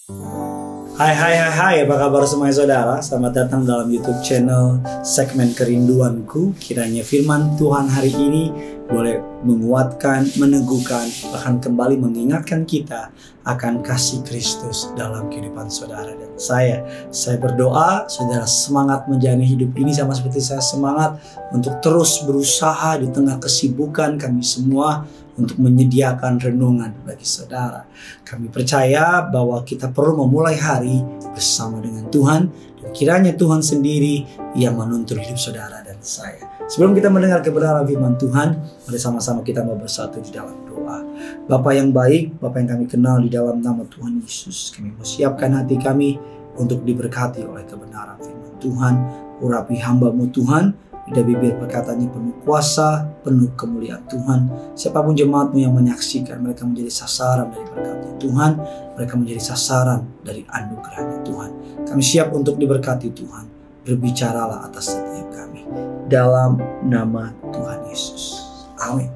Hai, apa kabar semuanya saudara? Selamat datang dalam YouTube channel segmen Kerinduanku. Kiranya firman Tuhan hari ini boleh menguatkan, meneguhkan, bahkan kembali mengingatkan kita akan kasih Kristus dalam kehidupan saudara dan saya. Saya berdoa saudara semangat menjalani hidup ini sama seperti saya semangat untuk terus berusaha di tengah kesibukan kami semua untuk menyediakan renungan bagi saudara. Kami percaya bahwa kita perlu memulai hari bersama dengan Tuhan, dan kiranya Tuhan sendiri yang menuntun hidup saudara dan saya. Sebelum kita mendengar kebenaran firman Tuhan, mari sama-sama kita mau bersatu di dalam doa. Bapa yang baik, Bapa yang kami kenal di dalam nama Tuhan Yesus, kami mau siapkan hati kami untuk diberkati oleh kebenaran firman Tuhan. Urapi hamba-Mu Tuhan, lidah bibir perkataannya penuh kuasa, penuh kemuliaan Tuhan. Siapapun jemaat-Mu yang menyaksikan, mereka menjadi sasaran dari berkat-Nya Tuhan. Mereka menjadi sasaran dari anugerah-Nya Tuhan. Kami siap untuk diberkati Tuhan. Berbicaralah atas setiap kami. Dalam nama Tuhan Yesus. Amin.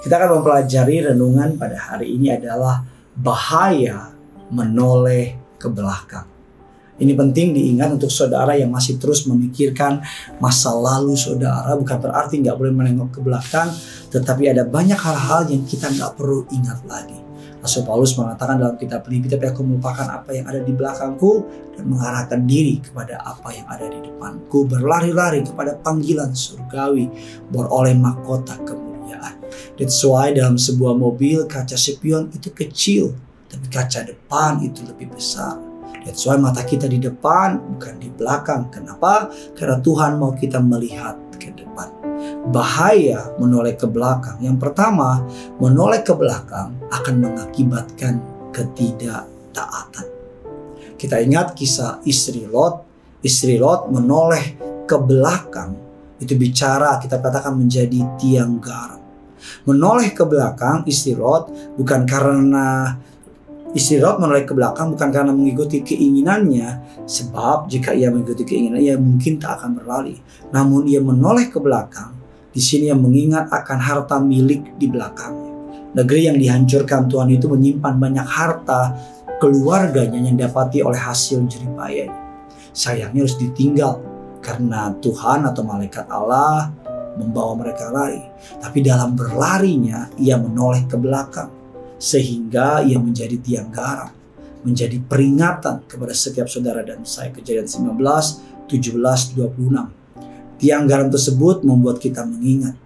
Kita akan mempelajari renungan pada hari ini adalah bahaya menoleh ke belakang. Ini penting diingat untuk saudara yang masih terus memikirkan masa lalu saudara. Bukan berarti nggak boleh menengok ke belakang, tetapi ada banyak hal-hal yang kita nggak perlu ingat lagi. Rasul Paulus mengatakan dalam kitab Filipi, tapi aku melupakan apa yang ada di belakangku dan mengarahkan diri kepada apa yang ada di depanku. Berlari-lari kepada panggilan surgawi, beroleh mahkota kemuliaan. That's why dalam sebuah mobil kaca spion itu kecil, tapi kaca depan itu lebih besar. That's why mata kita di depan bukan di belakang. Kenapa? Karena Tuhan mau kita melihat ke depan. Bahaya menoleh ke belakang. Yang pertama, menoleh ke belakang akan mengakibatkan ketidaktaatan. Kita ingat kisah istri Lot. Istri Lot menoleh ke belakang. Itu bicara kita katakan menjadi tiang garam. Menoleh ke belakang istri Lot bukan karena istri Lot menoleh ke belakang bukan karena mengikuti keinginannya, sebab jika ia mengikuti keinginannya, ia mungkin tak akan berlari. Namun ia menoleh ke belakang, di sini ia mengingat akan harta milik di belakangnya. Negeri yang dihancurkan Tuhan itu menyimpan banyak harta keluarganya yang dapati oleh hasil jeripayanya. Sayangnya harus ditinggal karena Tuhan atau malaikat Allah membawa mereka lari. Tapi dalam berlarinya ia menoleh ke belakang, sehingga ia menjadi tiang garam, menjadi peringatan kepada setiap saudara dan saya. Kejadian 19, 17, 26. Tiang garam tersebut membuat kita mengingat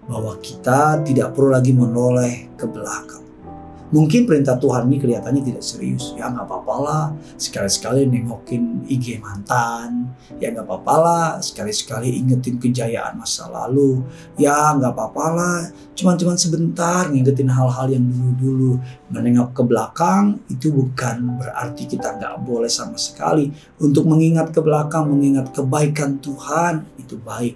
bahwa kita tidak perlu lagi menoleh ke belakang. Mungkin perintah Tuhan ini kelihatannya tidak serius. Ya nggak apa-apa lah, sekali-sekali nengokin IG mantan. Ya nggak apa-apa lah, sekali-sekali ingetin kejayaan masa lalu. Ya nggak apa-apa lah, cuman sebentar ngingetin hal-hal yang dulu-dulu. Menengok ke belakang itu bukan berarti kita nggak boleh sama sekali untuk mengingat ke belakang, mengingat kebaikan Tuhan itu baik.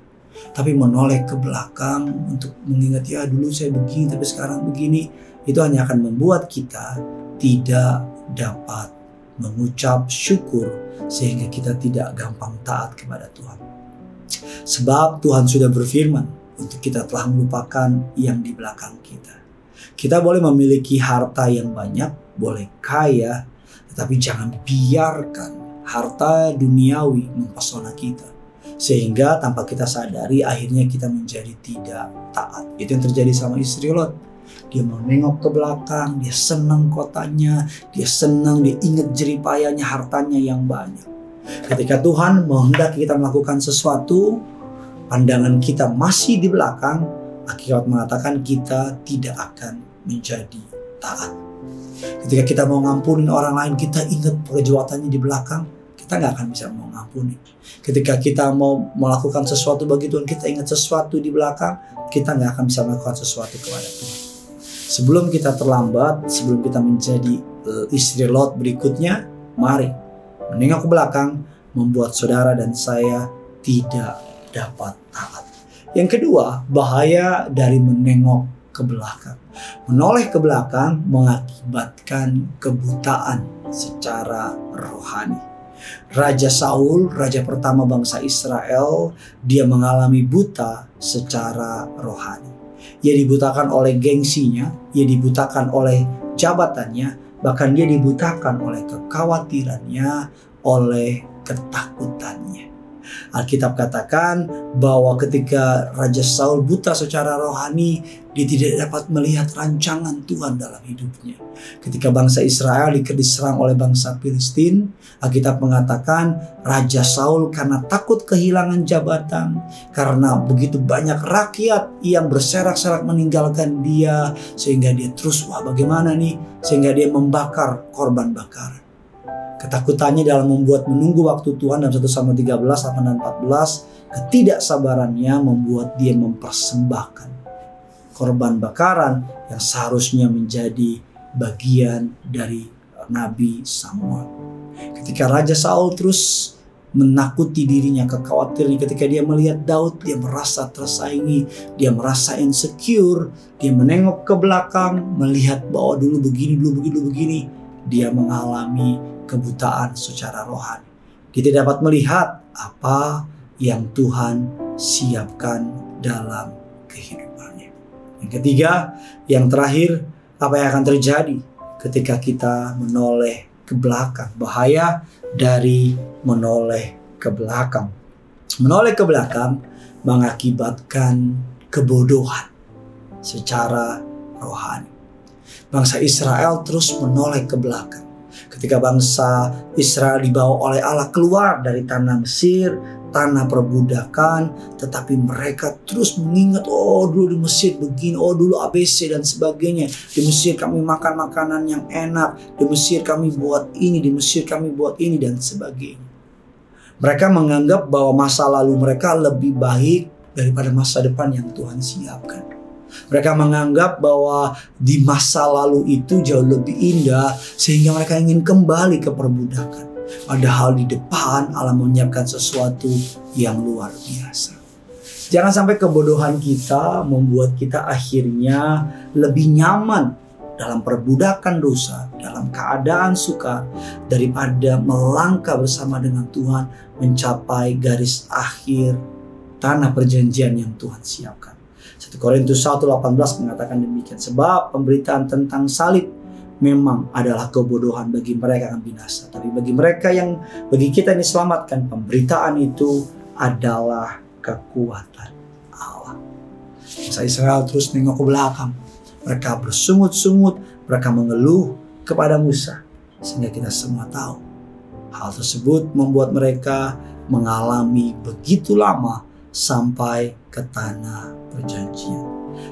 Tapi menoleh ke belakang untuk mengingat ya dulu saya begini tapi sekarang begini, itu hanya akan membuat kita tidak dapat mengucap syukur sehingga kita tidak gampang taat kepada Tuhan. Sebab Tuhan sudah berfirman untuk kita telah melupakan yang di belakang kita. Kita boleh memiliki harta yang banyak, boleh kaya, tetapi jangan biarkan harta duniawi mempesona kita. Sehingga tanpa kita sadari akhirnya kita menjadi tidak taat. Itu yang terjadi sama istri Lot. Dia menengok ke belakang, dia senang kotanya, dia senang, dia ingat jeripayanya, hartanya yang banyak. Ketika Tuhan menghendaki kita melakukan sesuatu, pandangan kita masih di belakang, akibat mengatakan kita tidak akan menjadi taat. Ketika kita mau ngampunin orang lain, kita ingat perbuatannya di belakang, kita nggak akan bisa mau ngampuni. Ketika kita mau melakukan sesuatu bagi Tuhan, kita ingat sesuatu di belakang, kita nggak akan bisa melakukan sesuatu kepada Tuhan. Sebelum kita terlambat, sebelum kita menjadi istri Lot berikutnya, mari menengok ke belakang, membuat saudara dan saya tidak dapat taat. Yang kedua, bahaya dari menengok ke belakang. Menoleh ke belakang mengakibatkan kebutaan secara rohani. Raja Saul, raja pertama bangsa Israel, dia mengalami buta secara rohani. Ia dibutakan oleh gengsinya, ia dibutakan oleh jabatannya, bahkan dia dibutakan oleh kekhawatirannya, oleh ketakutannya. Alkitab katakan bahwa ketika Raja Saul buta secara rohani, dia tidak dapat melihat rancangan Tuhan dalam hidupnya. Ketika bangsa Israel diserang oleh bangsa Filistin, Alkitab mengatakan Raja Saul karena takut kehilangan jabatan, karena begitu banyak rakyat yang berserak-serak meninggalkan dia, sehingga dia terus, wah bagaimana nih? Sehingga dia membakar korban bakaran. Ketakutannya dalam membuat menunggu waktu Tuhan dalam 1 Samuel 13, 8 dan 14. Ketidaksabarannya membuat dia mempersembahkan korban bakaran yang seharusnya menjadi bagian dari Nabi Samuel. Ketika Raja Saul terus menakuti dirinya, kekhawatiran ketika dia melihat Daud, dia merasa tersaingi, dia merasa insecure, dia menengok ke belakang, melihat bahwa dulu begini, dia mengalami kebutaan secara rohani. Dia tidak dapat melihat apa yang Tuhan siapkan dalam kehidupannya. Yang ketiga, yang terakhir, apa yang akan terjadi ketika kita menoleh ke belakang? Bahaya dari menoleh ke belakang. Menoleh ke belakang mengakibatkan kebodohan secara rohani. Bangsa Israel terus menoleh ke belakang. Ketika bangsa Israel dibawa oleh Allah keluar dari tanah Mesir, tanah perbudakan, tetapi mereka terus mengingat, oh dulu di Mesir begini, oh dulu ABC dan sebagainya. Di Mesir kami makan makanan yang enak, di Mesir kami buat ini, di Mesir kami buat ini dan sebagainya. Mereka menganggap bahwa masa lalu mereka lebih baik daripada masa depan yang Tuhan siapkan. Mereka menganggap bahwa di masa lalu itu jauh lebih indah sehingga mereka ingin kembali ke perbudakan. Padahal di depan Allah menyiapkan sesuatu yang luar biasa. Jangan sampai kebodohan kita membuat kita akhirnya lebih nyaman dalam perbudakan dosa, dalam keadaan sukar, daripada melangkah bersama dengan Tuhan mencapai garis akhir tanah perjanjian yang Tuhan siapkan. 1 Korintus 1:18 mengatakan demikian. Sebab pemberitaan tentang salib memang adalah kebodohan bagi mereka yang binasa. Tapi bagi kita yang diselamatkan, pemberitaan itu adalah kekuatan Allah. Bangsa Israel terus nengok ke belakang. Mereka bersungut-sungut, mereka mengeluh kepada Musa. Sehingga kita semua tahu hal tersebut membuat mereka mengalami begitu lama sampai ke tanah perjanjian.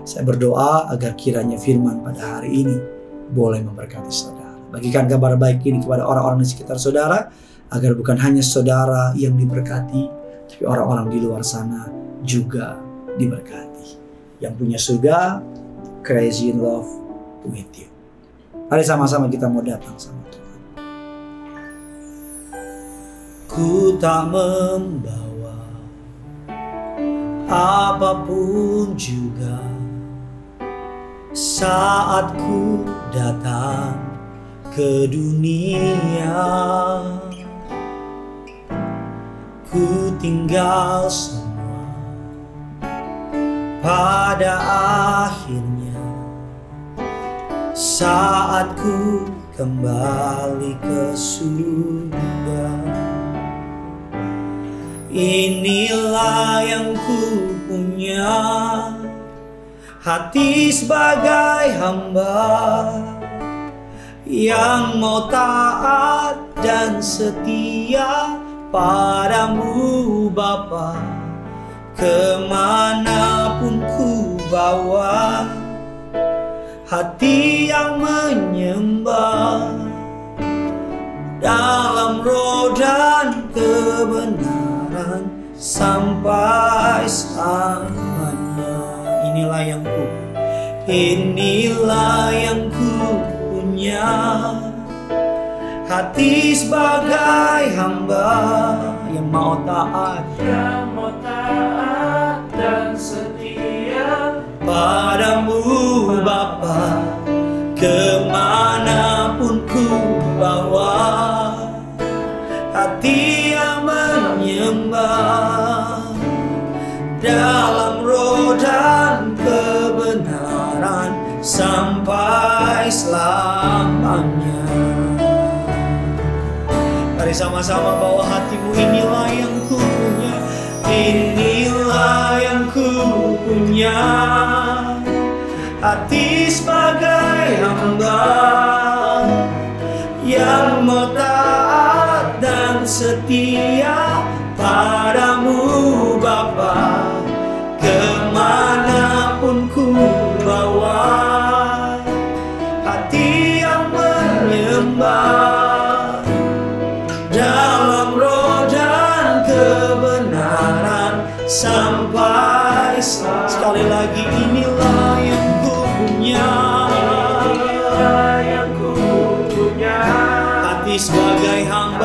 Saya berdoa agar kiranya firman pada hari ini boleh memberkati saudara. Bagikan kabar baik ini kepada orang-orang di sekitar saudara, agar bukan hanya saudara yang diberkati, tapi orang-orang di luar sana juga diberkati. Yang punya surga, crazy in love with you. Mari sama-sama kita mau datang sama Tuhan. Ku tak membawa apapun juga saat ku datang ke dunia. Ku tinggal semua pada akhirnya saat ku kembali ke surga. Inilah yang ku punya, hati sebagai hamba yang mau taat dan setia padamu Bapa. Kemanapun ku bawa, hati yang menyembah dalam roh dan kebenaran sampai selamanya. Inilah yang ku punya, hati sebagai hamba yang mau taat dan setia padamu Bapa. Kemanapun ku bawa, hati yang menyembah dalam roh dan kebenaran sampai sampai selamanya. Mari sama-sama bawa hatimu. Inilah yang ku punya, inilah yang ku punya, hati sebagai hamba yang mau taat dan setia padamu Bapa. Kemanapun ku bawa, hati yang menyembah dalam roh dan kebenaran sampai sekali lagi. Inilah yang ku punya, inilah yang ku punya, hati sebagai hamba